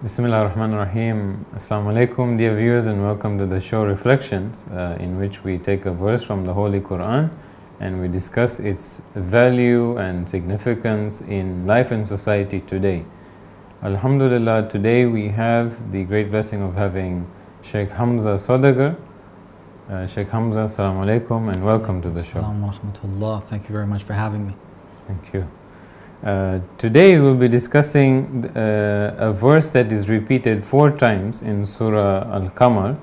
Bismillah ar-Rahman ar-Rahim. Assalamu alaikum, dear viewers, and welcome to the show Reflections, in which we take a verse from the Holy Quran and we discuss its value and significance in life and society today. Alhamdulillah, today we have the great blessing of having Sheikh Hamza Sodagar. Sheikh Hamza, assalamu alaikum, and welcome to the show. Assalamu wa rahmatullah. Thank you very much for having me. Thank you. Today we'll be discussing a verse that is repeated 4 times in Surah Al-Qamar,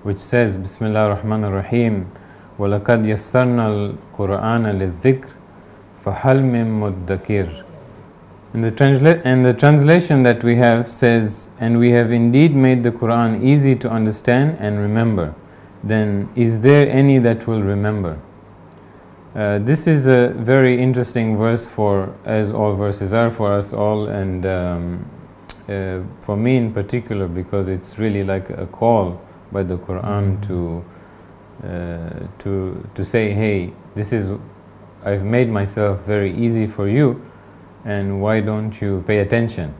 which says, Bismillah ar-Rahman ar-Rahim, وَلَقَدْ يَسَّرْنَا الْقُرْآنَ لِلذِّكْرِ فَهَلْ مِن مُدَّكِرٍ. And the translation that we have says, and we have indeed made the Quran easy to understand and remember. Then is there any that will remember? This is a very interesting verse, as all verses are for us all, and for me in particular, because it's really like a call by the Quran to say, hey, I've made myself very easy for you, and why don't you pay attention?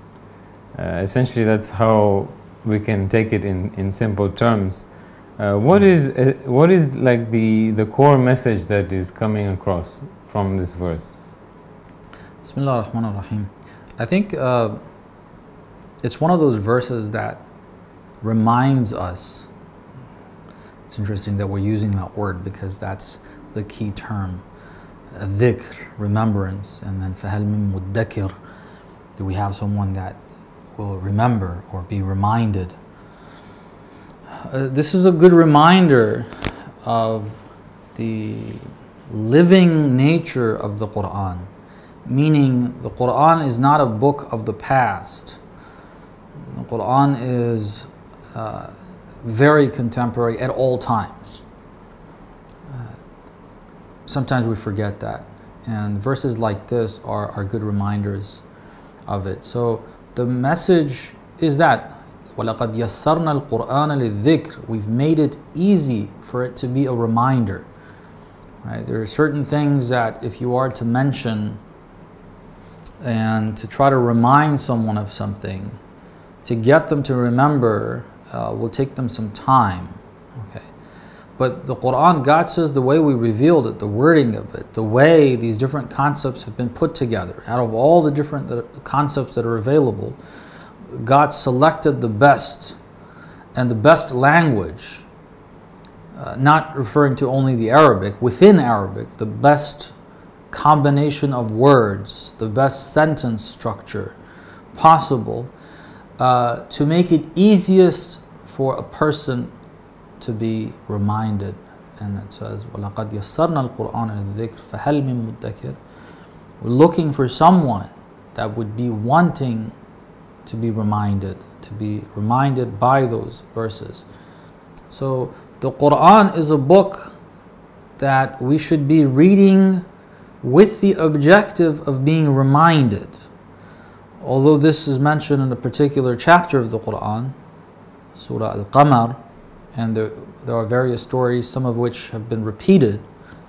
Essentially, that's how we can take it in simple terms. What is like the core message that is coming across from this verse? Bismillah ar-Rahman ar-Rahim. I think it's one of those verses that reminds us. It's interesting that we're using that word because that's the key term. Dhikr, remembrance, and then فَهَلْ مِن مُدَّكِرٍ. Do we have someone that will remember or be reminded? This is a good reminder of the living nature of the Quran, meaning the Quran is not a book of the past. The Quran is very contemporary at all times. Sometimes we forget that, and verses like this are good reminders of it. So the message is that وَلَقَدْ يَسَّرْنَا الْقُرْآنَ لِلذِّكْرِ. We've made it easy for it to be a reminder. Right? There are certain things that if you are to mention and to try to remind someone of something, to get them to remember will take them some time. Okay. But the Quran, God says the way we revealed it, the wording of it, the way these different concepts have been put together, out of all the different concepts that are available, God selected the best and the best language, not referring to only the Arabic, within Arabic, the best combination of words, the best sentence structure possible, to make it easiest for a person to be reminded. And it says, وَلَقَدْ يَسَّرْنَا الْقُرْآنَ لِلذِّكْرِ فَهَلْ مِن مُدَّكِرٍ. We're looking for someone that would be wanting to be reminded by those verses. So the Quran is a book that we should be reading with the objective of being reminded. Although this is mentioned in a particular chapter of the Quran, Surah Al-Qamar, and there are various stories, some of which have been repeated,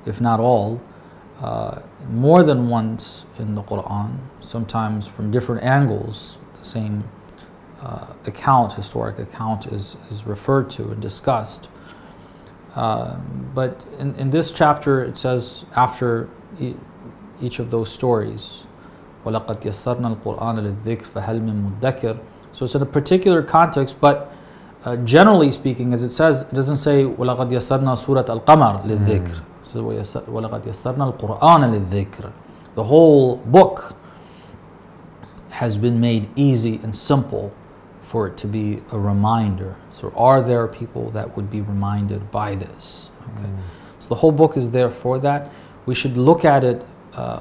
if not all, more than once in the Quran, sometimes from different angles. Same historic account is referred to and discussed. But in this chapter it says, after each of those stories, وَلَقَدْ يَسَّرْنَا الْقُرْآنَ لِلذِّكْرِ فَهَلْ مِن مُدَّكِرٍ. So it's in a particular context, but generally speaking, as it says, it doesn't say وَلَقَدْ يَسَّرْنَا سُورَةَ الْقَمَرِ لِلذِّكْرِ. It says وَلَقَدْ يَسَّرْنَا الْقُرْآنَ لِلذِّكْرِ. The whole book has been made easy and simple for it to be a reminder. So are there people that would be reminded by this? Okay. So the whole book is there for that. We should look at it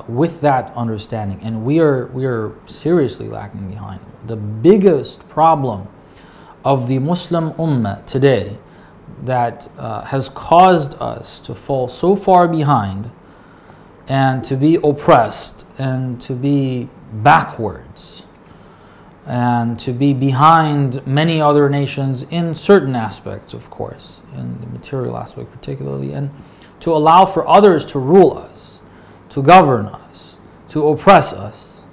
with that understanding, and we are seriously lacking behind. The biggest problem of the Muslim Ummah today that has caused us to fall so far behind and to be oppressed and to be backwards and to be behind many other nations in certain aspects, of course, in the material aspect particularly, and to allow for others to rule us, to govern us, to oppress us.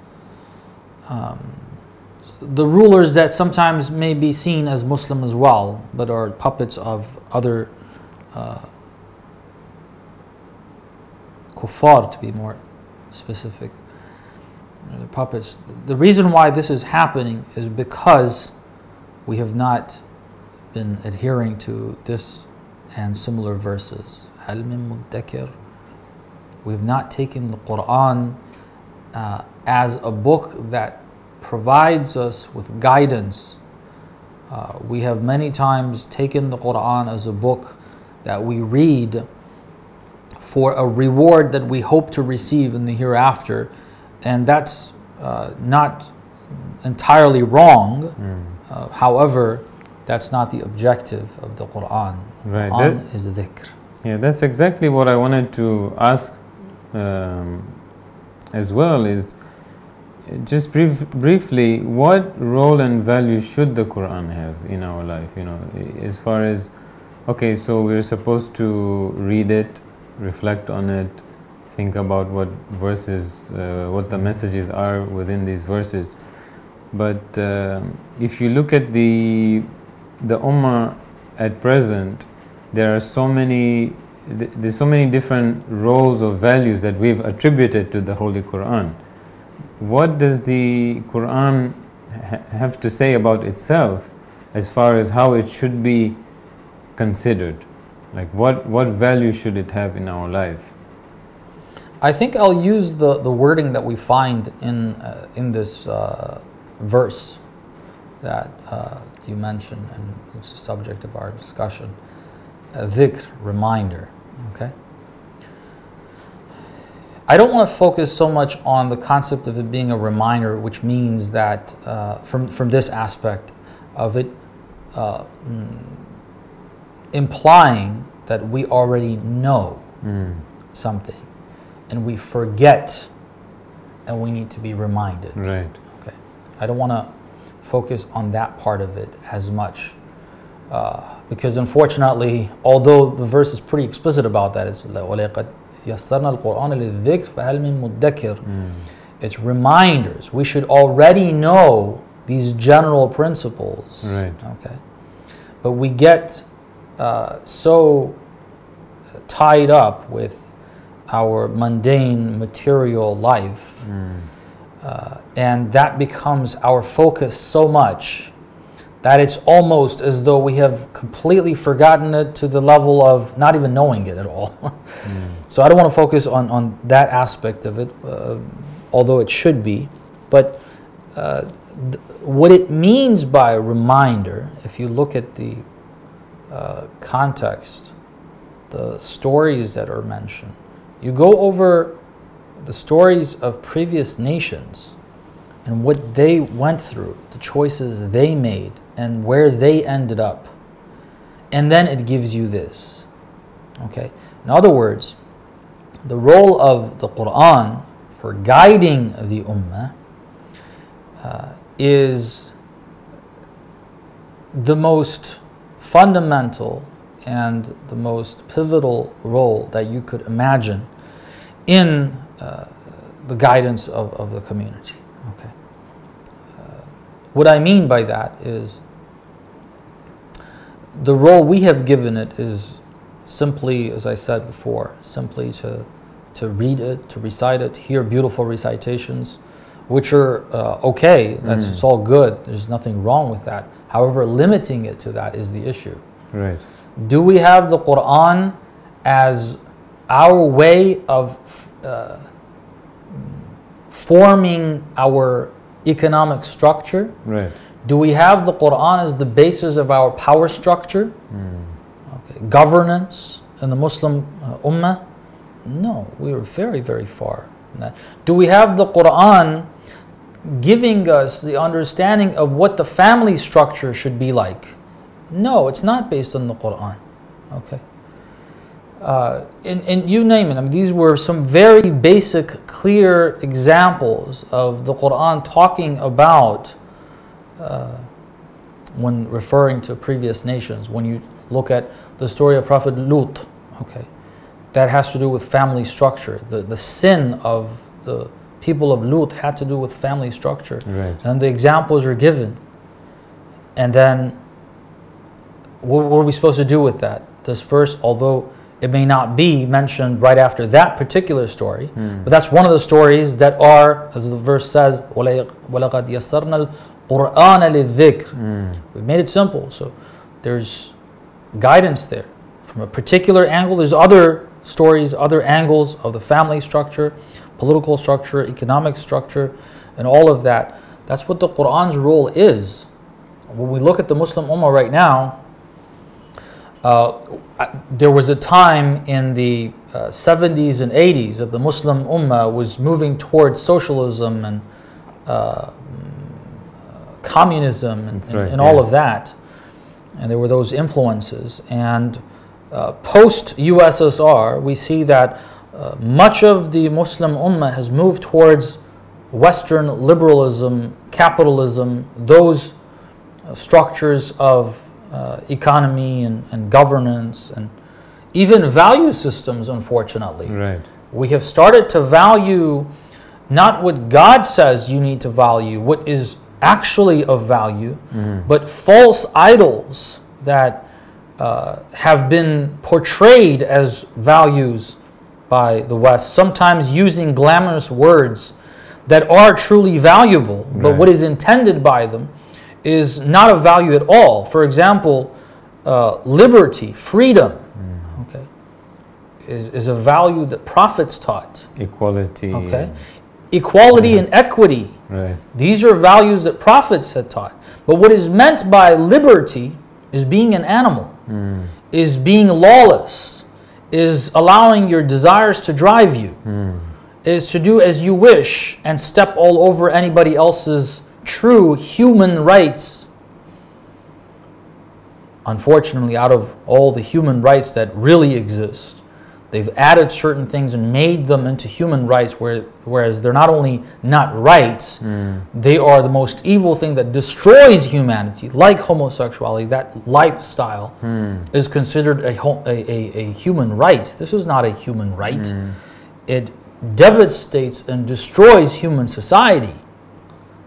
The rulers that sometimes may be seen as Muslim as well, but are puppets of other kuffar, to be more specific. The puppets. The reason why this is happening is because we have not been adhering to this and similar verses. هَلْ مِن مُدَّكِرٍ. We have not taken the Quran as a book that provides us with guidance. We have many times taken the Quran as a book that we read for a reward that we hope to receive in the hereafter, and that's not entirely wrong. However, that's not the objective of the Quran. Right. Quran is dhikr. Yeah, that's exactly what I wanted to ask as well, is just briefly, what role and value should the Quran have in our life? You know, as far as, okay, so we're supposed to read it, reflect on it, think about what verses, what the messages are within these verses. But if you look at the Ummah at present, there are so many, there's so many different roles or values that we've attributed to the Holy Quran. What does the Quran have to say about itself as far as how it should be considered? Like what value should it have in our life? I think I'll use the wording that we find in this verse that you mentioned, and it's the subject of our discussion. Dhikr, reminder. Okay. I don't want to focus so much on the concept of it being a reminder, which means that from this aspect of it implying that we already know something and we forget and we need to be reminded. Right. Okay. I don't want to focus on that part of it as much because unfortunately, although the verse is pretty explicit about that, it's يَسَّرْنَا الْقُرْآنَ لِلذِّكْرِ فَهَلْ مِن مُدَّكِرٍ. It's reminders. We should already know these general principles. Right. Okay. But we get so tied up with our mundane material life, and that becomes our focus so much that it's almost as though we have completely forgotten it to the level of not even knowing it at all. So I don't want to focus on that aspect of it, although it should be. But what it means by reminder, if you look at the context, the stories that are mentioned, you go over the stories of previous nations and what they went through, the choices they made, and where they ended up. And then it gives you this. Okay? In other words, the role of the Quran for guiding the Ummah is the most fundamental and the most pivotal role that you could imagine in the guidance of the community. Okay. What I mean by that is the role we have given it is simply, as I said before, simply to read it, to recite it, hear beautiful recitations, which are okay, it's all good, there's nothing wrong with that. However, limiting it to that is the issue. Right. Do we have the Quran as our way of forming our economic structure? Right. Do we have the Quran as the basis of our power structure? Okay. Governance in the Muslim Ummah? No, we are very, very far from that. Do we have the Quran giving us the understanding of what the family structure should be like? No, it's not based on the Quran. Okay. And you name it. I mean, these were some very basic, clear examples of the Quran talking about when referring to previous nations. When you look at the story of Prophet Lut, okay, that has to do with family structure. The sin of the people of Lut had to do with family structure. Right. And the examples are given. And then, what were we supposed to do with that? This verse, although it may not be mentioned right after that particular story, but that's one of the stories that are, as the verse says, وَلَقَدْ يَسَّرْنَا الْقُرْآنَ لِلذِّكْرِ. We've made it simple, so there's guidance there. From a particular angle, there's other stories, other angles of the family structure, political structure, economic structure, and all of that. That's what the Qur'an's role is. When we look at the Muslim Ummah right now, there was a time in the 70s and 80s that the Muslim Ummah was moving towards socialism and communism and all of that. And there were those influences. And post-USSR, we see that much of the Muslim Ummah has moved towards Western liberalism, capitalism, those structures of economy and governance and even value systems, unfortunately. Right. We have started to value not what God says you need to value, what is actually of value, but false idols that have been portrayed as values by the West, sometimes using glamorous words that are truly valuable, but what is intended by them is not of value at all. For example, liberty, freedom, okay, is a value that prophets taught. Equality. Okay, equality and equity. Right. These are values that prophets had taught. But what is meant by liberty is being an animal, is being lawless, is allowing your desires to drive you, is to do as you wish and step all over anybody else's true human rights. Unfortunately, out of all the human rights that really exist, they've added certain things and made them into human rights, whereas they're not only not rights, they are the most evil thing that destroys humanity, like homosexuality. That lifestyle is considered a human right. This is not a human right. It devastates and destroys human society.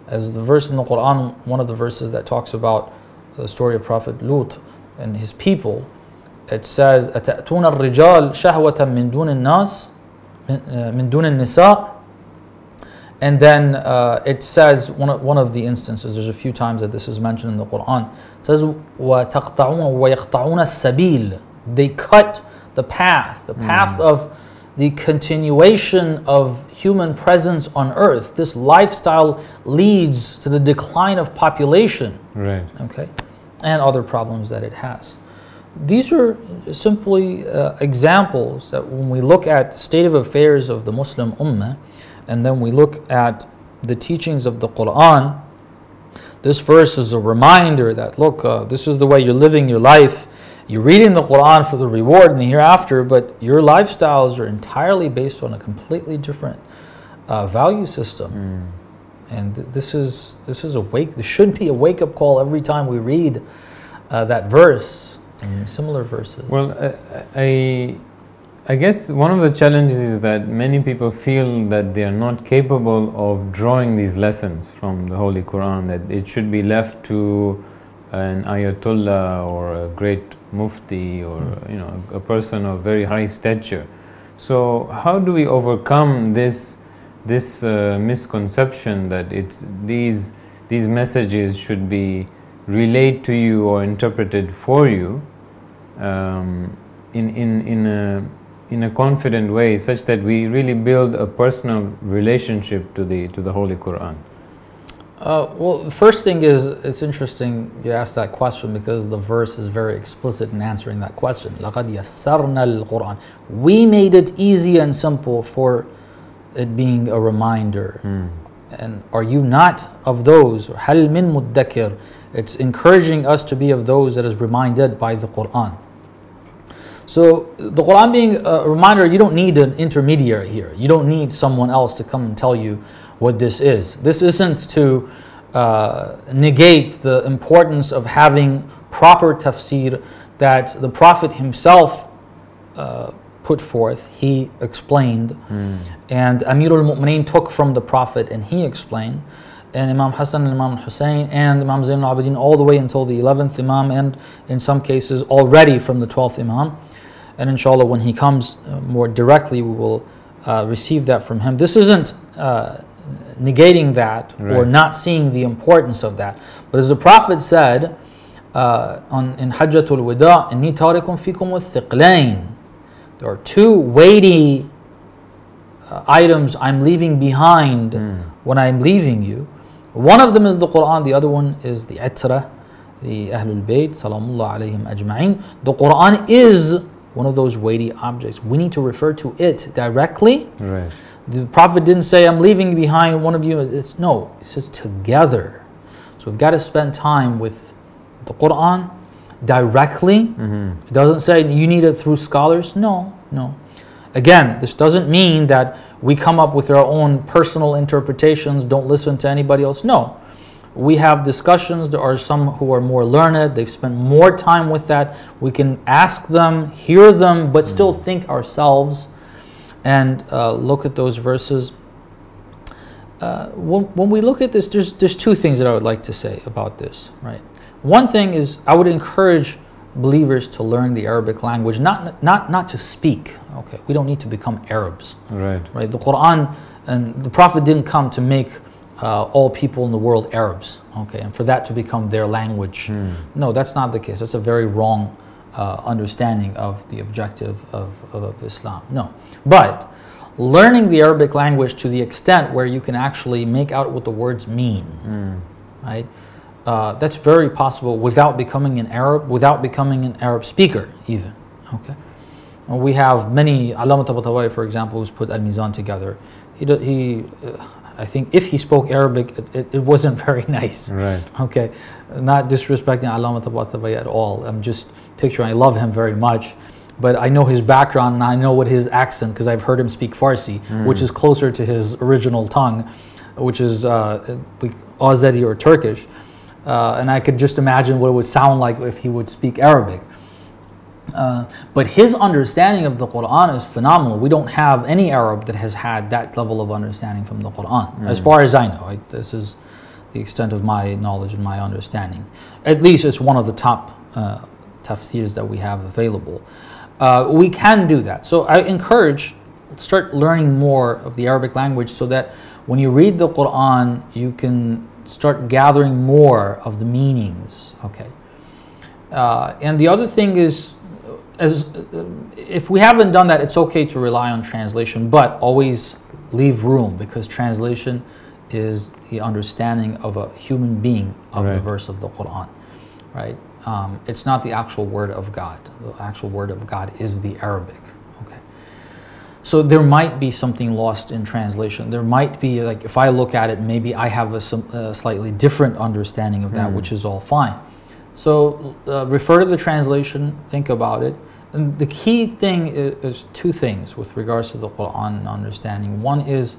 As the verse in the Quran, one of the verses that talks about the story of Prophet Lut and his people, it says, أَتَأْتُونَ الرِّجَالِ شَهْوَةً مِّن دُونِ النَّاسِ مِن دُونِ النِّسَاءِ. And then it says, one of the instances, there's a few times that this is mentioned in the Quran, it says, وَتَقْطَعُونَ وَيَقْطَعُونَ السَّبِيلِ. They cut the path of the continuation of human presence on earth. This lifestyle leads to the decline of population, Right. okay, and other problems that it has. These are simply examples that when we look at the state of affairs of the Muslim Ummah, and then we look at the teachings of the Quran, this verse is a reminder that, look, this is the way you're living your life. You're reading the Quran for the reward in the hereafter, but your lifestyles are entirely based on a completely different value system. And this is this should be a wake-up call every time we read that verse and similar verses. Well, I guess one of the challenges is that many people feel that they are not capable of drawing these lessons from the Holy Quran, that it should be left to an ayatollah or a great mufti or a person of very high stature. So how do we overcome this misconception that these messages should be relayed to you or interpreted for you in a confident way, such that we really build a personal relationship to the Holy Quran? Well, the first thing is, it's interesting you asked that question because the verse is very explicit in answering that question. لَقَدْ يَسَّرْنَا الْقُرْآنَ. We made it easy and simple for it being a reminder. And are you not of those, هَلْ مِن مُدَّكِرٍ? It's encouraging us to be of those that is reminded by the Quran. So the Quran being a reminder, you don't need an intermediary here. You don't need someone else to come and tell you what this is. This isn't to negate the importance of having proper tafsir that the Prophet himself put forth. He explained, and Amirul Mu'mineen took from the Prophet and he explained, and Imam Hassan and Imam Hussein and Imam Zain al-Abidin all the way until the 11th Imam, and in some cases already from the 12th Imam. And inshallah, when he comes more directly, we will receive that from him. This isn't negating that or not seeing the importance of that. But as the Prophet said in Hajjatul Wada, إِنِّي تَارِكٌ فِيكُمُ الثِّقْلَيْنِ, there are two weighty items I'm leaving behind when I'm leaving you. One of them is the Quran, the other one is the Itra, the Ahlul Bayt, Salamullah alayhim ajma'in. The Quran is one of those weighty objects. We need to refer to it directly. Right. The Prophet didn't say, I'm leaving behind one of you. No, it says together. So we've got to spend time with the Quran directly. It doesn't say you need it through scholars. No. Again, this doesn't mean that we come up with our own personal interpretations, don't listen to anybody else. No. We have discussions. There are some who are more learned. They've spent more time with that. We can ask them, hear them, but still think ourselves and look at those verses. When we look at this, there's two things that I would like to say about this, right? One thing is I would encourage believers to learn the Arabic language, not to speak. Okay, we don't need to become Arabs. Right. The Quran and the Prophet didn't come to make all people in the world Arabs. Okay, and for that to become their language. No, that's not the case. That's a very wrong understanding of the objective of Islam. No, but learning the Arabic language to the extent where you can actually make out what the words mean, right? That's very possible without becoming an Arab, without becoming an Arab speaker even. Okay, and we have many. Allama Tabatabai, for example, who's put Al-Mizan together. I think if he spoke Arabic, it wasn't very nice. Right. Okay, not disrespecting Allama Tabatabai at all. I'm just picturing. I love him very much, but I know his background and I know what his accent, because I've heard him speak Farsi, which is closer to his original tongue, which is Azeri or Turkish. And I could just imagine what it would sound like if he would speak Arabic. But his understanding of the Quran is phenomenal. We don't have any Arab that has had that level of understanding from the Quran, as far as I know. This is the extent of my knowledge and my understanding. At least it's one of the top tafsirs that we have available. We can do that. So I encourage, start learning more of the Arabic language so that when you read the Quran, you can start gathering more of the meanings. Okay. And the other thing is, if we haven't done that, it's okay to rely on translation, but always leave room, because translation is the understanding of a human being of the verse of the Quran, right? It's not the actual word of God. The actual word of God is the Arabic. Okay. So there might be something lost in translation. There might be, like, if I look at it, maybe I have a slightly different understanding of that, which is all fine. So refer to the translation, think about it. And the key thing is two things with regards to the Quran and understanding. One is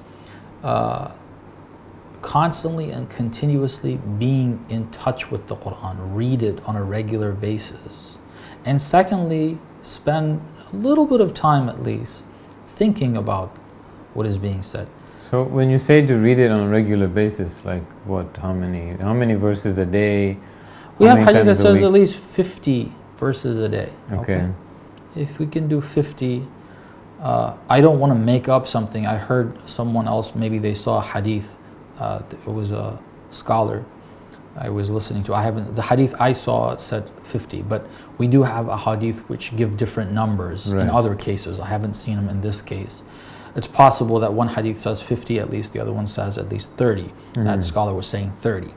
constantly and continuously being in touch with the Quran. Read it on a regular basis. And secondly, spend a little bit of time at least thinking about what is being said. So when you say to read it on a regular basis, like what, how many verses a day? We have hadith that says at least 50 verses a day. Okay. If we can do 50, I don't want to make up something. I heard someone else, maybe they saw a hadith. It was a scholar I was listening to. The hadith I saw said 50, but we do have a hadith which give different numbers in other cases. I haven't seen them in this case. It's possible that one hadith says 50 at least, the other one says at least 30. That scholar was saying 30.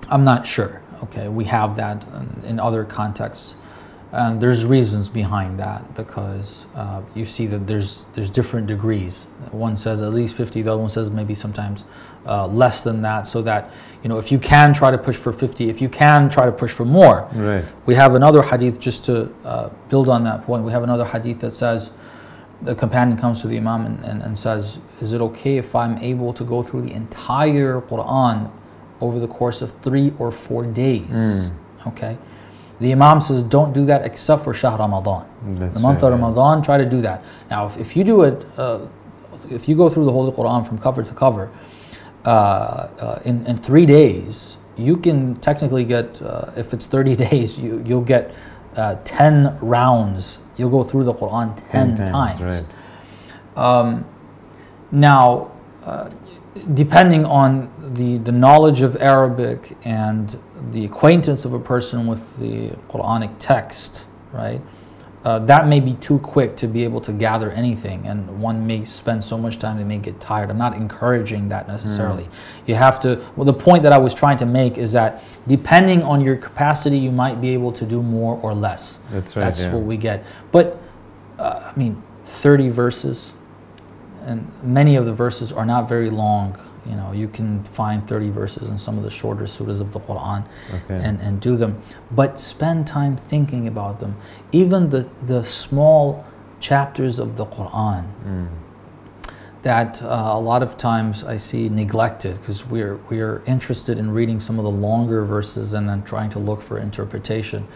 I'm not sure. Okay, we have that in other contexts. And there's reasons behind that, because you see that there's different degrees. One says at least 50, the other one says maybe sometimes less than that, so that, you know, if you can try to push for 50, if you can try to push for more. Right. We have another hadith, just to build on that point, we have another hadith that says, the companion comes to the Imam and says, is it okay if I'm able to go through the entire Quran over the course of 3 or 4 days? Okay. The Imam says, don't do that except for Shahr Ramadan. The month of Ramadan, try to do that. Now, if you do it, if you go through the Holy Quran from cover to cover in 3 days, you can technically get, if it's 30 days, you'll get 10 rounds. You'll go through the Quran 10 times. Right. Now, depending on the knowledge of Arabic and the acquaintance of a person with the Quranic text, right? That may be too quick to be able to gather anything, and one may spend so much time they may get tired. I'm not encouraging that necessarily. You have to, well, the point that I was trying to make is that depending on your capacity, you might be able to do more or less. That's right. That's what we get. But I mean, 30 verses, and many of the verses are not very long. You know, you can find 30 verses in some of the shorter surahs of the Quran, and do them. But spend time thinking about them. Even the small chapters of the Quran that a lot of times I see neglected, because we're interested in reading some of the longer verses and then trying to look for interpretation.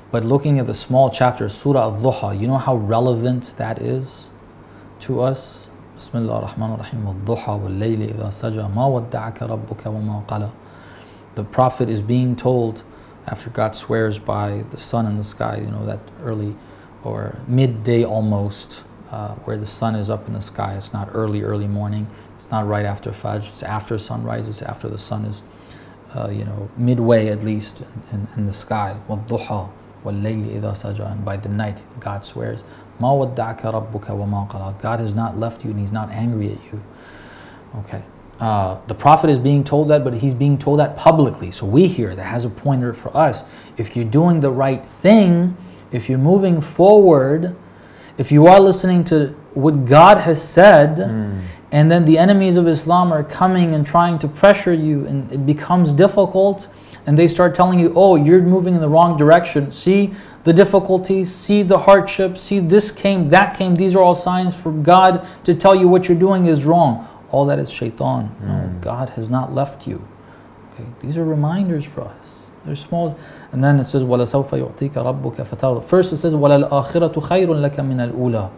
But looking at the small chapters, Surah Al-Duha, you know how relevant that is to us? Bismillah ar-Rahman ar-Rahim, wal-duha wal-layli idha saja, ma wadda'aka rabbuka wa ma qala. The Prophet is being told, after God swears by the sun in the sky, you know, that early or midday almost, where the sun is up in the sky. It's not early morning. It's not right after Fajr. It's after sunrise. It's after the sun is, you know, midway at least in the sky. Wal-duha wal-layli idha saja, and by the night, God swears, ma wadda'aka rabbuka wa ma qala. God has not left you and He's not angry at you. Okay. The Prophet is being told that, but he's being told that publicly. So we hear that has a pointer for us. If you're doing the right thing, if you're moving forward, if you are listening to what God has said, and then the enemies of Islam are coming and trying to pressure you, and it becomes difficult, and they start telling you, oh, you're moving in the wrong direction. See the difficulties, see the hardships, see this came, that came. These are all signs from God to tell you what you're doing is wrong. All that is shaitan. No, God has not left you. Okay, these are reminders for us. They're small. And then it says, وَلَسَوْفَ يُعْطِيكَ رَبُّكَ فَتَرْضَى. First it says, وَلَلْآخِرَةُ خَيْرٌ لَكَ مِنَ الْأُولَى.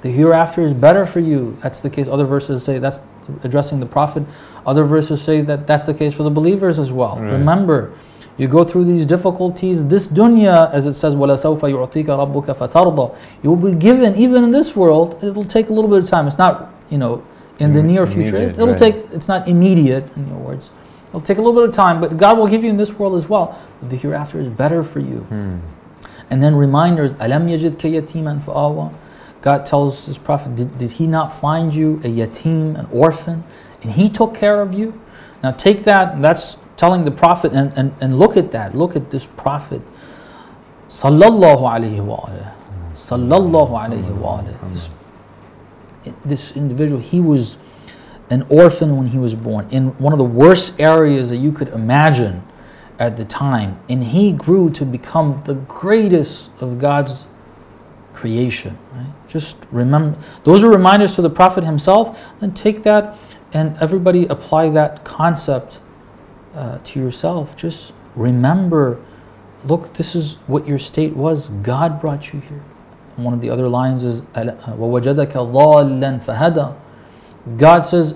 The hereafter is better for you. That's the case. Other verses say that's addressing the Prophet. Other verses say that that's the case for the believers as well. Right. Remember, you go through these difficulties. This dunya, as it says, وَلَسَوْفَ يُعْطِيكَ رَبُّكَ فَتَرْضَى. You will be given, even in this world, it'll take a little bit of time. It's not, you know, in the near future. It'll take, it's not immediate, in your words. It'll take a little bit of time, but God will give you in this world as well. But the hereafter is better for you. And then reminders, أَلَمْ يَجِدْكَ يَتِيمًا فَآوَى. God tells His Prophet, did He not find you a yatim, an orphan, and He took care of you? Now take that, and that's telling the Prophet, and look at that. Look at this Prophet, sallallahu alayhi wa alayhi, sallallahu alayhi wa alayhi. This individual, he was an orphan when he was born, in one of the worst areas that you could imagine at the time, and he grew to become the greatest of God's creation. Right? Just remember, those are reminders to the Prophet himself. Then take that and everybody apply that concept to yourself. Just remember, look, this is what your state was. God brought you here. And one of the other lines is وَوَجَدَكَ ضَالًّا فَهَدَى. God says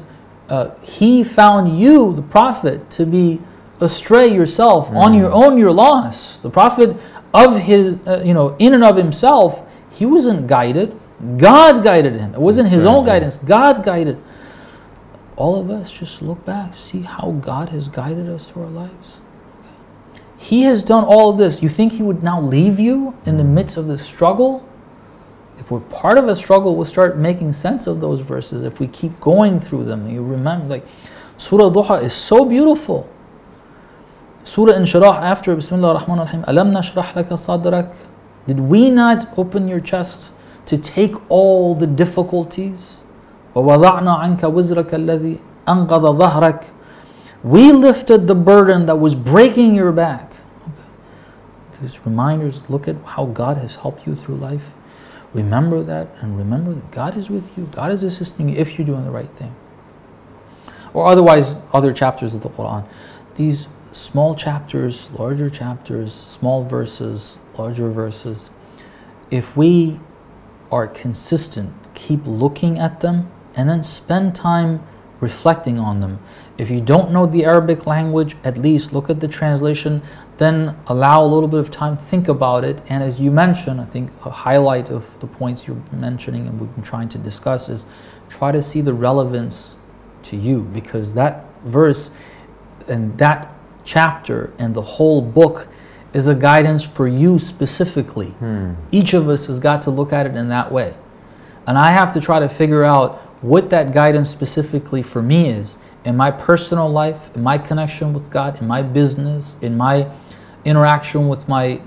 He found you, the Prophet, to be astray yourself. On your own you're lost. The Prophet, of his in and of himself, he wasn't guided. God guided him. It wasn't his own guidance. God guided. All of us, just look back, see how God has guided us through our lives. Okay. He has done all of this. You think He would now leave you in the midst of the struggle? If we're part of a struggle, we'll start making sense of those verses if we keep going through them. You remember, like, Surah Duha is so beautiful. Surah Inshirah after Bismillah ar-Rahman ar-Rahim, Alam nashrah laka sadrak. Did we not open your chest to take all the difficulties? وَوَضَعْنَا عَنْكَ وِزْرَكَ الَّذِي أَنْقَضَ ظَهْرَكَ. We lifted the burden that was breaking your back. Okay. These reminders, look at how God has helped you through life. Remember that, and remember that God is with you. God is assisting you if you're doing the right thing. Or otherwise, other chapters of the Quran. These small chapters, larger chapters, small verses, larger verses. If we are consistent, keep looking at them, and then spend time reflecting on them. If you don't know the Arabic language, at least look at the translation, then allow a little bit of time, think about it. And as you mentioned, I think a highlight of the points you're mentioning and we've been trying to discuss is try to see the relevance to you, because that verse and that chapter and the whole book is a guidance for you specifically. Each of us has got to look at it in that way. And I have to try to figure out what that guidance specifically for me is in my personal life, in my connection with God, in my business, in my interaction with my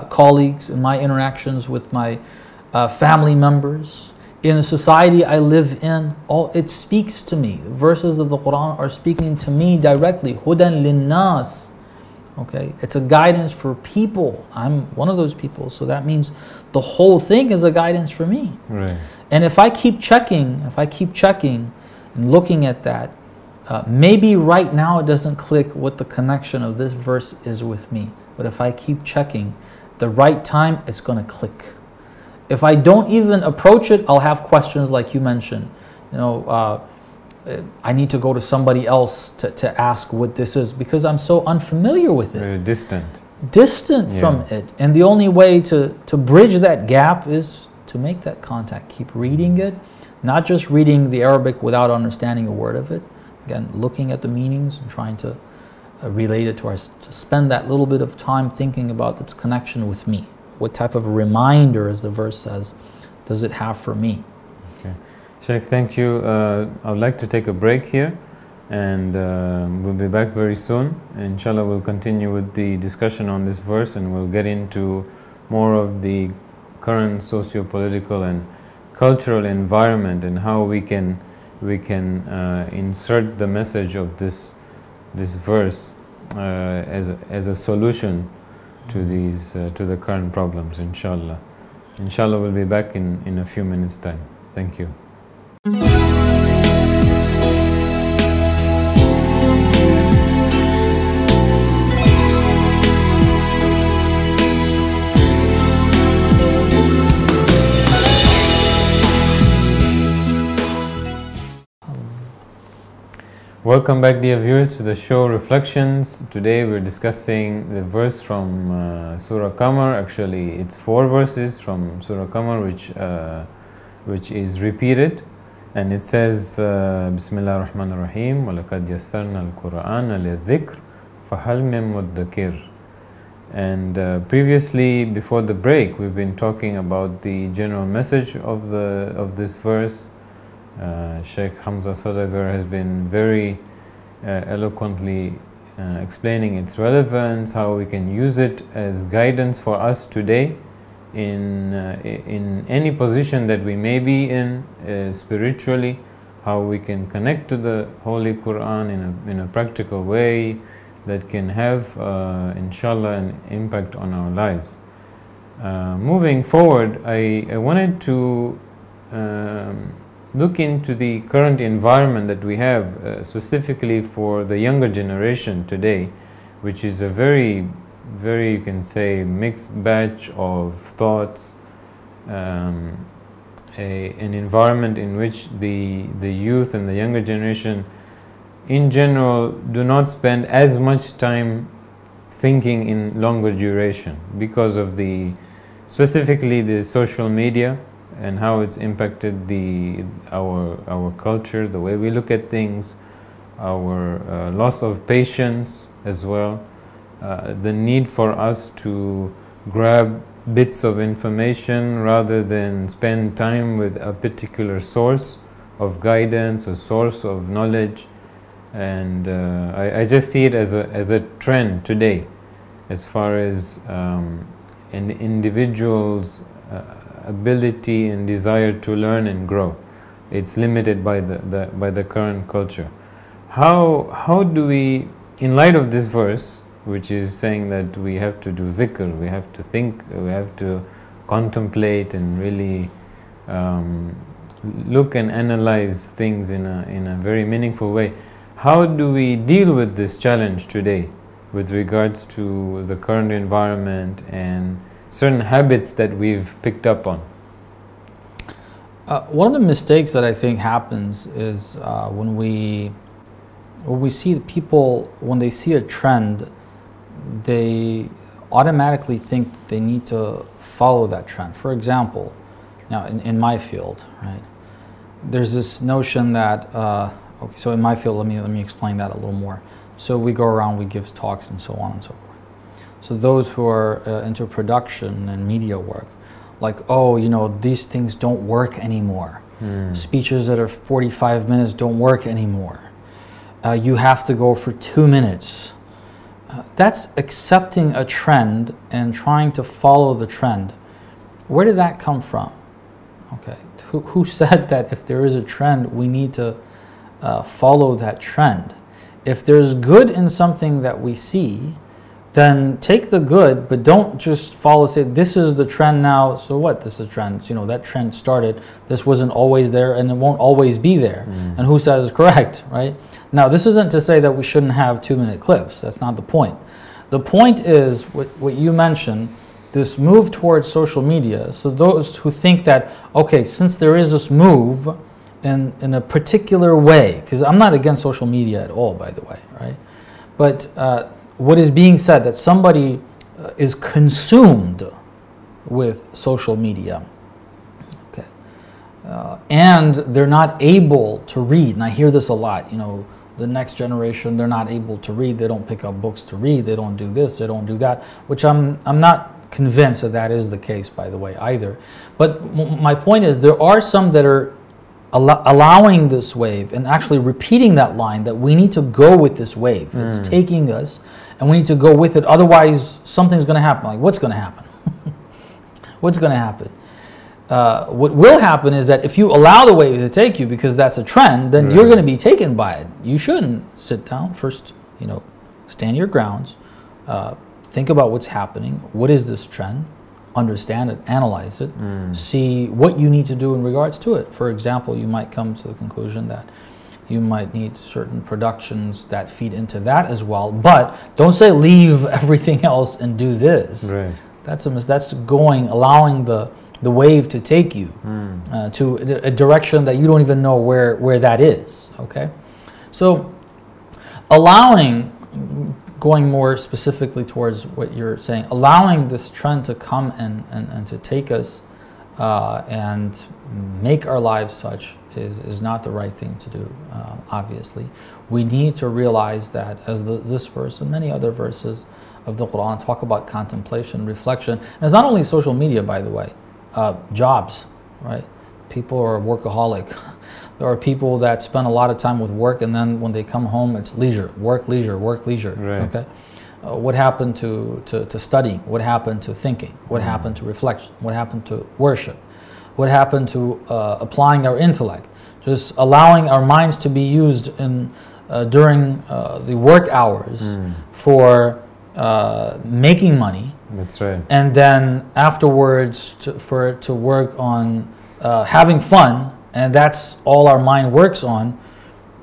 colleagues, in my interactions with my family members, in the society I live in. It speaks to me. The verses of the Quran are speaking to me directly. Hudan linnas. Okay, it's a guidance for people. I'm one of those people, so that means the whole thing is a guidance for me. Right. And if I keep checking and looking at that, maybe right now it doesn't click what the connection of this verse is with me. But if I keep checking, the right time, it's going to click. If I don't even approach it, I'll have questions like you mentioned. You know, I need to go to somebody else to ask what this is because I'm so unfamiliar with it. Very distant. Distant from it. And the only way to bridge that gap is to make that contact. Keep reading it, not just reading the Arabic without understanding a word of it. Again, looking at the meanings and trying to relate it to spend that little bit of time thinking about its connection with me. What type of reminder, as the verse says, does it have for me? Okay. Sheikh, thank you. I would like to take a break here and we'll be back very soon. Inshallah, we'll continue with the discussion on this verse and we'll get into more of the current socio-political and cultural environment and how we can insert the message of this verse as a solution to these to the current problems. Inshallah. Inshallah, we'll be back in a few minutes' time. Thank you. Welcome back, dear viewers, to the show Reflections. Today we're discussing the verse from Surah Qamar. Actually, it's 4 verses from Surah Qamar which is repeated, and it says Bismillah ar-Rahman ar-Rahim وَلَقَدْ يَسَّرْنَا الْقُرْآنَ لِلذِّكْرِ فَهَلْ مِن مُدَّكِرٍ. And previously, before the break, we've been talking about the general message of this verse. Sheikh Hamza Sodagar has been very eloquently explaining its relevance, how we can use it as guidance for us today in any position that we may be in spiritually, how we can connect to the Holy Quran in a practical way that can have, inshallah, an impact on our lives. Moving forward, I wanted to look into the current environment that we have, specifically for the younger generation today, which is a very, you can say, mixed batch of thoughts, an environment in which the youth and the younger generation in general do not spend as much time thinking in longer duration because of specifically the social media and how it's impacted our culture, the way we look at things, our loss of patience as well, the need for us to grab bits of information rather than spend time with a particular source of guidance, a source of knowledge. And I just see it as a trend today, as far as an individual's ability and desire to learn and grow. It's limited by the current culture. How do we, in light of this verse, which is saying that we have to do dhikr, we have to think, we have to contemplate and really look and analyze things in a very meaningful way. How do we deal with this challenge today with regards to the current environment and certain habits that we've picked up on? One of the mistakes that I think happens is when we see people, when they see a trend, they automatically think they need to follow that trend. For example, now in my field, right, there's this notion that, okay, so in my field, let me explain that a little more. So we go around, we give talks and so on and so forth. So those who are into production and media work, like, oh, you know, these things don't work anymore. Speeches that are 45 minutes don't work anymore. You have to go for 2 minutes. That's accepting a trend and trying to follow the trend. Where did that come from? Okay, who said that if there is a trend, we need to follow that trend? If there's good in something that we see, then take the good, but don't just follow, say, this is the trend now, so what? This is a trend. You know, that trend started, this wasn't always there, and it won't always be there. And who says it's correct, right? Now, this isn't to say that we shouldn't have 2-minute clips. That's not the point. The point is, what you mentioned, this move towards social media. So those who think that, okay, since there is this move in a particular way, because I'm not against social media at all, by the way, right? But what is being said, that somebody is consumed with social media, okay, and they're not able to read. And I hear this a lot, you know, the next generation, they're not able to read, they don't pick up books to read, they don't do this, they don't do that, which I'm not convinced that is the case, by the way, either. But my point is, there are some that are allowing this wave and actually repeating that line, that we need to go with this wave. It's taking us and we need to go with it, otherwise something's going to happen. Like, what's going to happen? What's going to happen? What will happen is that if you allow the wave to take you because that's a trend, then you're going to be taken by it. You shouldn't sit down first, you know, stand your grounds, think about what's happening. What is this trend? Understand it, analyze it, see what you need to do in regards to it. For example, you might come to the conclusion that you might need certain productions that feed into that as well, but don't say leave everything else and do this. Right. That's allowing the wave to take you to a direction that you don't even know where that is. Okay, so going more specifically towards what you're saying, allowing this trend to come and to take us and make our lives such is not the right thing to do, obviously. We need to realize that, as this verse and many other verses of the Quran talk about contemplation, reflection. And it's not only social media, by the way, jobs, right? People are workaholic. There are people that spend a lot of time with work, and then when they come home, it's leisure, work, leisure, work, leisure. Right. Okay. What happened to studying? What happened to thinking? What happened to reflection? What happened to worship? What happened to applying our intellect? Just allowing our minds to be used during the work hours for making money. That's right. And then afterwards for it to work on having fun. And that's all our mind works on.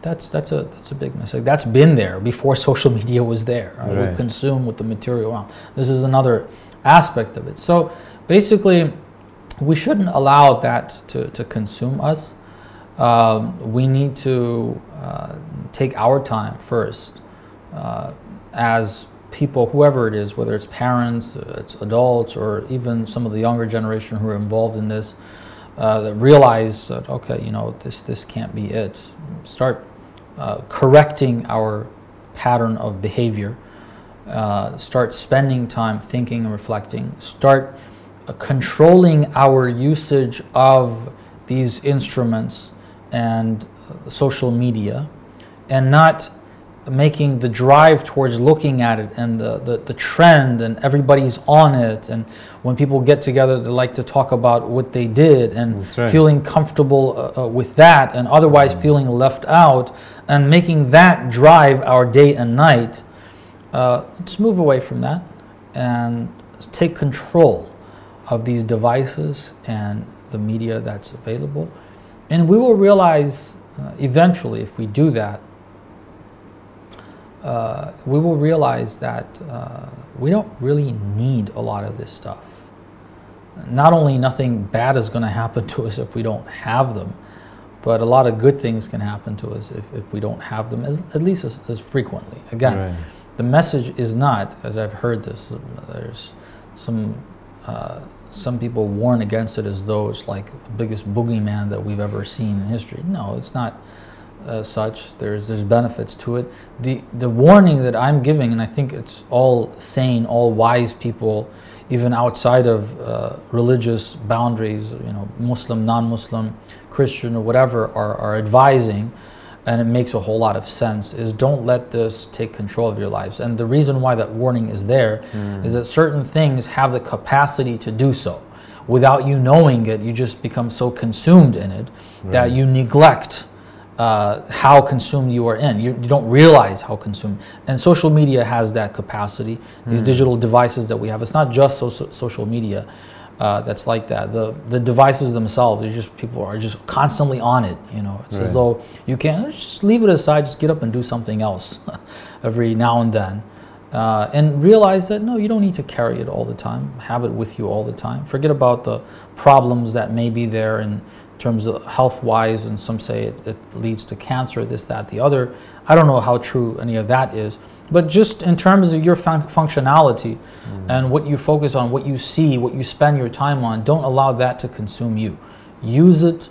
That's a big mistake. That's been there before social media was there. Right? We're consumed with the material around. This is another aspect of it. So basically, we shouldn't allow that to consume us. We need to take our time first as people, whoever it is, whether it's parents, it's adults, or even some of the younger generation who are involved in this. That realize that, okay, you know, this can't be it. Start correcting our pattern of behavior. Start spending time thinking and reflecting. Start controlling our usage of these instruments and social media, and not making the drive towards looking at it and the trend, and everybody's on it, and when people get together they like to talk about what they did, and feeling comfortable with that, and otherwise feeling left out, and making that drive our day and night. Let's move away from that and take control of these devices and the media that's available, and we will realize eventually, if we do that, we will realize that we don't really need a lot of this stuff. Not only nothing bad is going to happen to us if we don't have them, but a lot of good things can happen to us if we don't have them, at least as frequently. Again, the message is not, as I've heard this, there's some people warn against it as though it's like the biggest boogeyman that we've ever seen in history. No, it's not such. There's benefits to it. The warning that I'm giving, and I think it's all sane, all wise people, even outside of religious boundaries, Muslim, non-Muslim, Christian, or whatever, are advising, and it makes a whole lot of sense, is don't let this take control of your lives. And the reason why that warning is there is that certain things have the capacity to do so. Without you knowing it, you just become so consumed in it that you neglect how consumed you are in. You don't realize how consumed. And social media has that capacity. These digital devices that we have, it's not just social media that's like that. The devices themselves, people are just constantly on it. It's as though you can't just leave it aside, just get up and do something else every now and then. And realize that no, you don't need to carry it all the time. Have it with you all the time. Forget about the problems that may be there in terms of health-wise, and some say it leads to cancer, this, that, the other. I don't know how true any of that is, but just in terms of your functionality and what you focus on, what you see, what you spend your time on, don't allow that to consume you. Use it,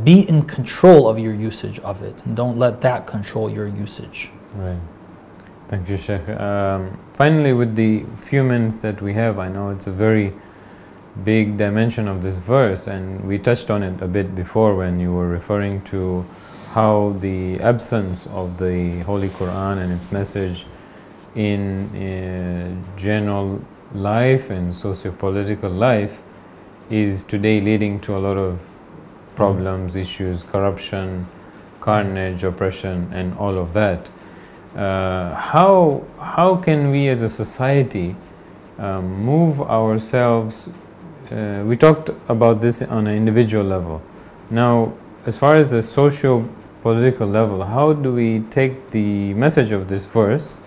be in control of your usage of it, and don't let that control your usage. Right. Thank you, Sheikh. Finally, with the few minutes that we have, I know it's a very big dimension of this verse, and we touched on it a bit before when you were referring to how the absence of the Holy Quran and its message in general life and socio-political life is today leading to a lot of problems, issues, corruption, carnage, oppression, and all of that. How can we as a society move ourselves? We talked about this on an individual level. Now, as far as the socio-political level, how do we take the message of this verse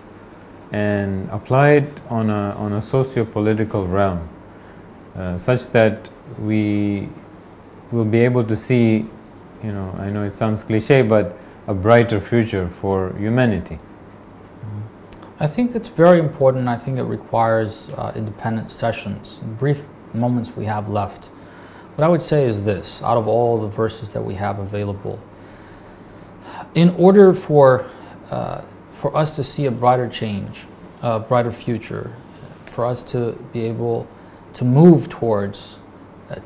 and apply it on a socio-political realm, such that we will be able to see, I know it sounds cliche, but a brighter future for humanity? I think that's very important. I think it requires independent sessions. Brief moments we have left. What I would say is this, out of all the verses that we have available, in order for us to see a brighter change, a brighter future, for us to be able to move towards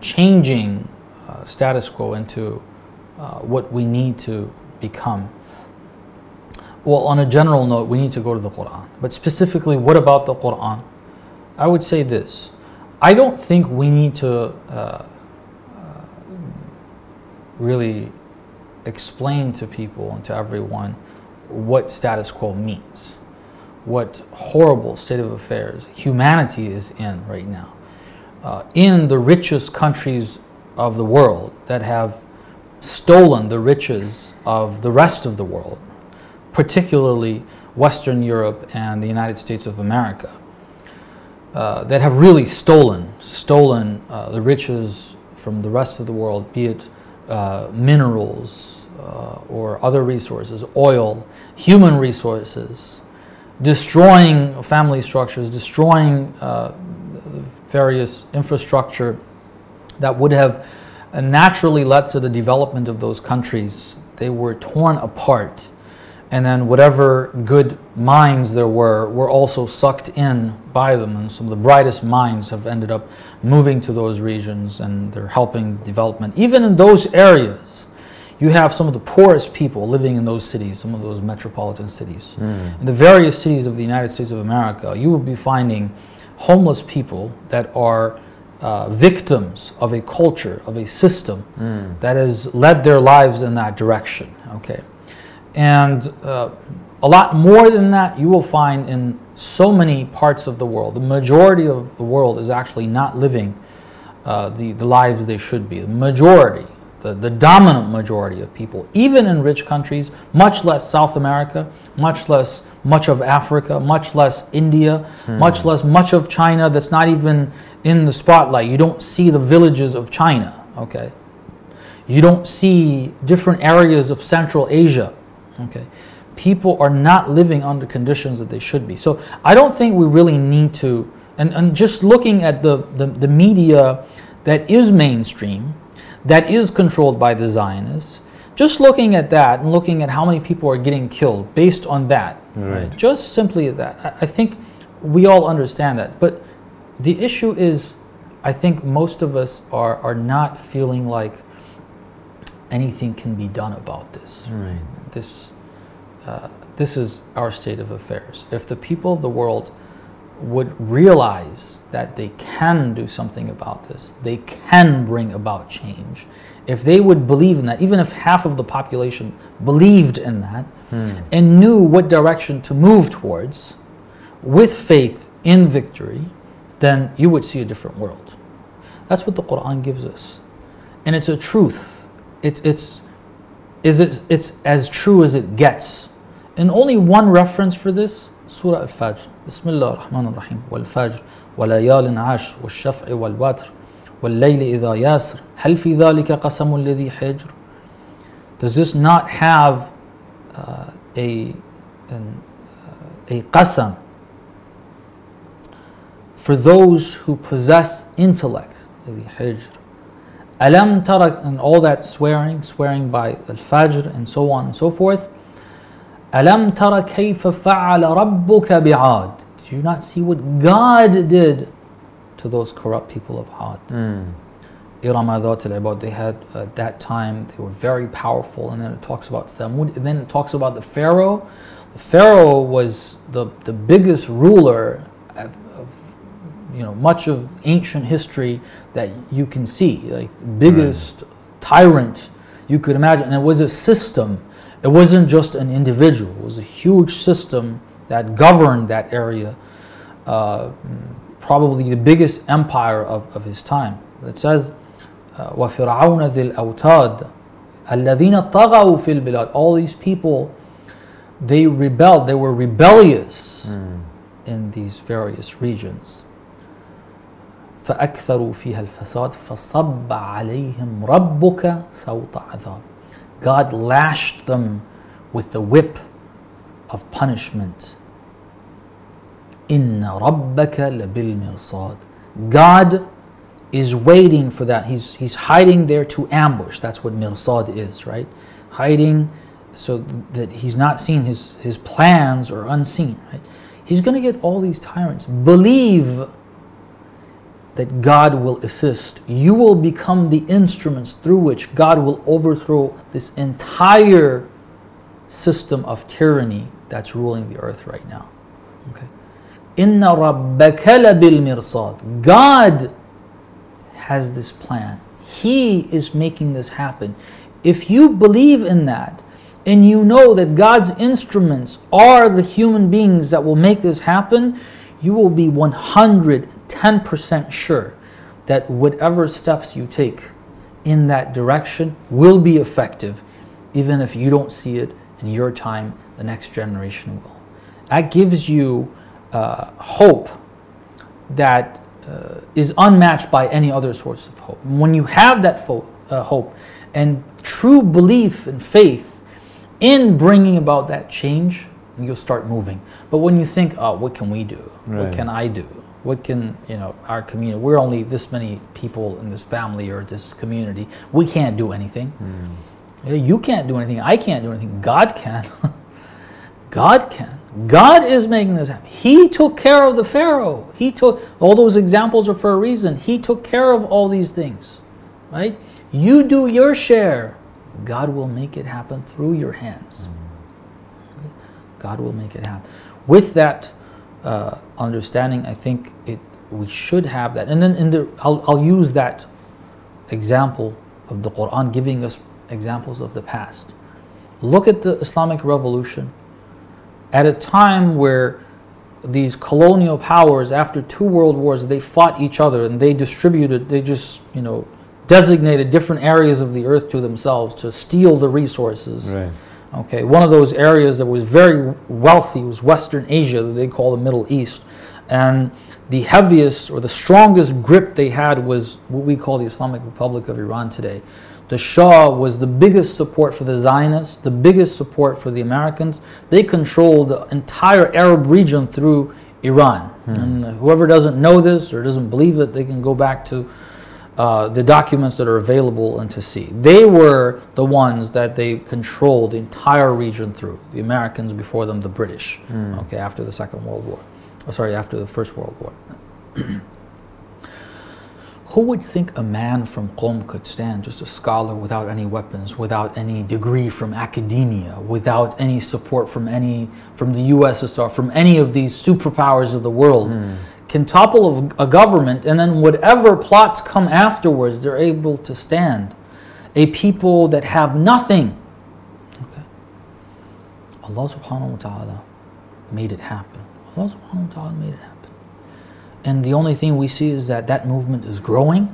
changing status quo into what we need to become. Well, on a general note, we need to go to the Quran. But specifically, what about the Quran? I would say this. I don't think we need to really explain to people and to everyone what status quo means, what horrible state of affairs humanity is in right now. In the richest countries of the world that have stolen the riches of the rest of the world, particularly Western Europe and the United States of America, that have really stolen the riches from the rest of the world, be it minerals or other resources, oil, human resources, destroying family structures, destroying various infrastructure that would have naturally led to the development of those countries. They were torn apart. And then whatever good minds there were also sucked in by them, and some of the brightest minds have ended up moving to those regions, and they're helping development. Even in those areas, you have some of the poorest people living in those cities, some of those metropolitan cities. In the various cities of the United States of America, you will be finding homeless people that are victims of a culture, of a system that has led their lives in that direction. Okay, and a lot more than that you will find in so many parts of the world. The majority of the world is actually not living the lives they should be. The majority, the dominant majority of people, even in rich countries, much less South America, much less much of Africa, much less India, much less much of China that's not even in the spotlight. You don't see the villages of China, okay? You don't see different areas of Central Asia, okay? People are not living under conditions that they should be. So I don't think we really need to, and just looking at the media that is mainstream, that is controlled by the Zionists, just looking at that and looking at how many people are getting killed based on that, right? Just simply that. I think we all understand that. But the issue is, I think most of us are not feeling like anything can be done about this. Right. This is our state of affairs. If the people of the world would realize that they can do something about this, they can bring about change. If they would believe in that, even if half of the population believed in that and knew what direction to move towards with faith in victory, then you would see a different world. That's what the Quran gives us. And it's a truth. It's as true as it gets. And only one reference for this, Surah Al-Fajr. Bismillah ar-Rahman ar-Rahim. Wal-Fajr, wa-layalin ashr, wal-shaf'i wal-watr, wal-layli idha yasr. Hal fi dhalika qasamul ladhi hijr? Does this not have a qasam for those who possess intellect? Ladhi hijr. Alam tarak, and all that swearing by Al-Fajr and so on and so forth. Alam tara kayfa fa'ala rabbuka bi'ad. Did you not see what God did to those corrupt people of Ad? Irama dhat al-ibad. They had at that time, they were very powerful. And then it talks about Thamud. And then it talks about the Pharaoh. The Pharaoh was the biggest ruler of much of ancient history that you can see, like the biggest tyrant you could imagine. And it was a system. It wasn't just an individual. It was a huge system that governed that area. Probably the biggest empire of his time. It says, وَفِرْعَوْنَ ذِي الْأَوْتَادِ الَّذِينَ طَغَوْا فِي الْبِلَادِ. All these people, they rebelled. They were rebellious in these various regions. فَأَكْثَرُوا فِيهَا الْفَسَادِ فَصَبَّ عَلَيْهِمْ رَبُّكَ سَوْطَ عَذَابٍ. God lashed them with the whip of punishment. Inna rabbaka labil mirsad. God is waiting for that. He's hiding there to ambush. That's what mirsad is, right? Hiding so that he's not seen, his plans are unseen, right? He's going to get all these tyrants. Believe that God will assist. You will become the instruments through which God will overthrow this entire system of tyranny that's ruling the earth right now. Okay. Inna rabbaka labil mirsad. God has this plan. He is making this happen. If you believe in that, and you know that God's instruments are the human beings that will make this happen, you will be 110% sure that whatever steps you take in that direction will be effective, even if you don't see it in your time, the next generation will. That gives you hope that is unmatched by any other source of hope. When you have that hope and true belief and faith in bringing about that change, you'll start moving. But when you think, oh, what can we do? Right. What can I do? What can, our community, we're only this many people in this family or this community. We can't do anything. You can't do anything. I can't do anything. God can. God can. God is making this happen. He took care of the Pharaoh. He took, all those examples are for a reason. He took care of all these things, right? You do your share. God will make it happen through your hands. Okay? God will make it happen. With that understanding, I think we should have that. And then I'll use that example of the Quran giving us examples of the past. Look at the Islamic Revolution. At a time where these colonial powers, after 2 world wars, they fought each other and they just, designated different areas of the earth to themselves to steal the resources. Right. Okay, one of those areas that was very wealthy was Western Asia, that they call the Middle East. And the heaviest or the strongest grip they had was what we call the Islamic Republic of Iran today. The Shah was the biggest support for the Zionists, the biggest support for the Americans. They controlled the entire Arab region through Iran. And whoever doesn't know this or doesn't believe it, they can go back to the documents that are available and to see. They were the ones that they controlled the entire region through. The Americans, before them the British, okay, after the Second World War. After the First World War. Who would think a man from Qom could stand, just a scholar without any weapons, without any degree from academia, without any support from the USSR, from any of these superpowers of the world, can topple a government, and then whatever plots come afterwards, they're able to stand. A people that have nothing. Okay. Allah subhanahu wa ta'ala made it happen. Allah subhanahu wa ta'ala made it happen. And the only thing we see is that movement is growing.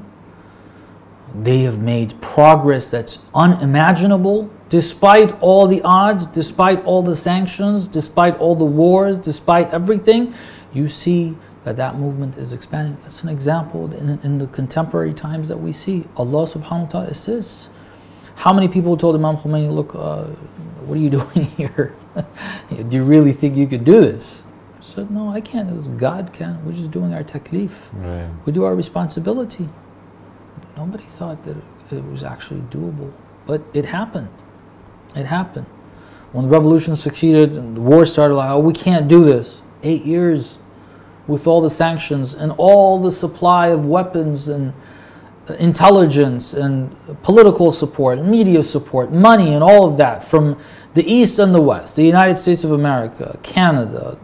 They have made progress that's unimaginable, despite all the odds, despite all the sanctions, despite all the wars, despite everything. You see that movement is expanding. That's an example in the contemporary times that we see. Allah subhanahu wa ta'ala assists. How many people told Imam Khomeini, look, what are you doing here? Do you really think you could do this? He said, no, I can't. God can. We're just doing our taklif. Right. We do our responsibility. Nobody thought that it was actually doable. But it happened. It happened. When the revolution succeeded and the war started, like, oh, we can't do this. 8 years with all the sanctions and all the supply of weapons and intelligence and political support, media support, money and all of that from the East and the West, the United States of America, Canada,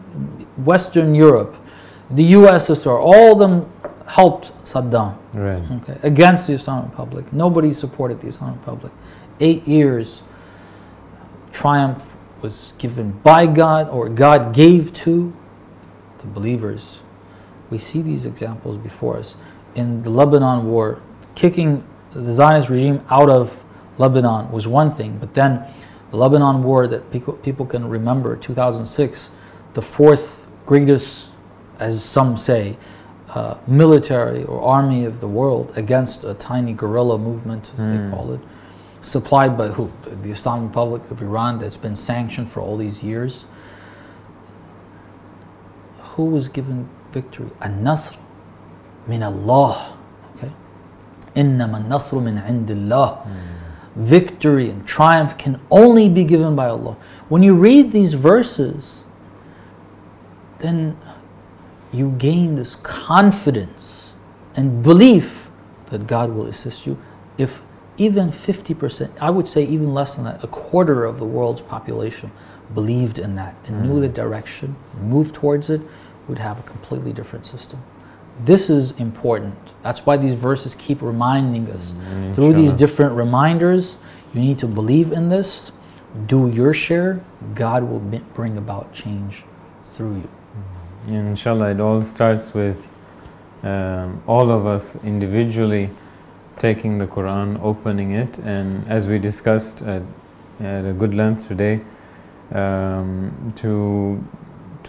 Western Europe, the USSR, all of them helped Saddam, right, okay, against the Islamic Republic. Nobody supported the Islamic Republic. 8 years, triumph was given by God, or God gave to the believers. We see these examples before us. In the Lebanon war, kicking the Zionist regime out of Lebanon was one thing, but then the Lebanon war that people can remember, 2006, the 4th greatest, as some say, military or army of the world against a tiny guerrilla movement, as they call it, supplied by who? The Islamic Republic of Iran, that's been sanctioned for all these years. Who was given victory? An-Nasr min Allah. Okay? Innama an-Nasru min indillah. Victory and triumph can only be given by Allah. When you read these verses, then you gain this confidence and belief that God will assist you. If even 50%, I would say even less than that, a quarter of the world's population believed in that and knew the direction, moved towards it, would have a completely different system. This is important. That's why these verses keep reminding us. Through these different reminders, you need to believe in this, do your share, God will bring about change through you. Inshallah, it all starts with all of us individually taking the Quran, opening it, and as we discussed at a good length today, to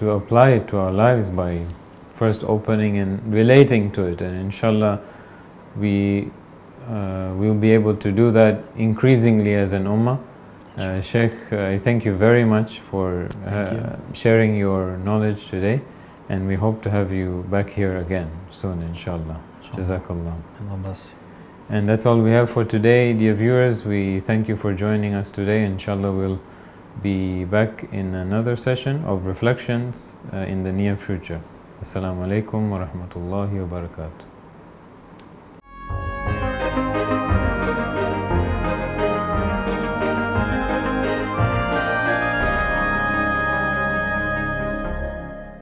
apply it to our lives by first opening and relating to it, and inshallah we will be able to do that increasingly as an ummah. Sheikh, I thank you very much for sharing your knowledge today, and we hope to have you back here again soon, inshallah. Jazakallah. Allah bless you. And that's all we have for today, dear viewers. We thank you for joining us today. Inshallah, we'll be back in another session of reflections in the near future. Assalamu alaikum wa rahmatullahi wa barakatuh.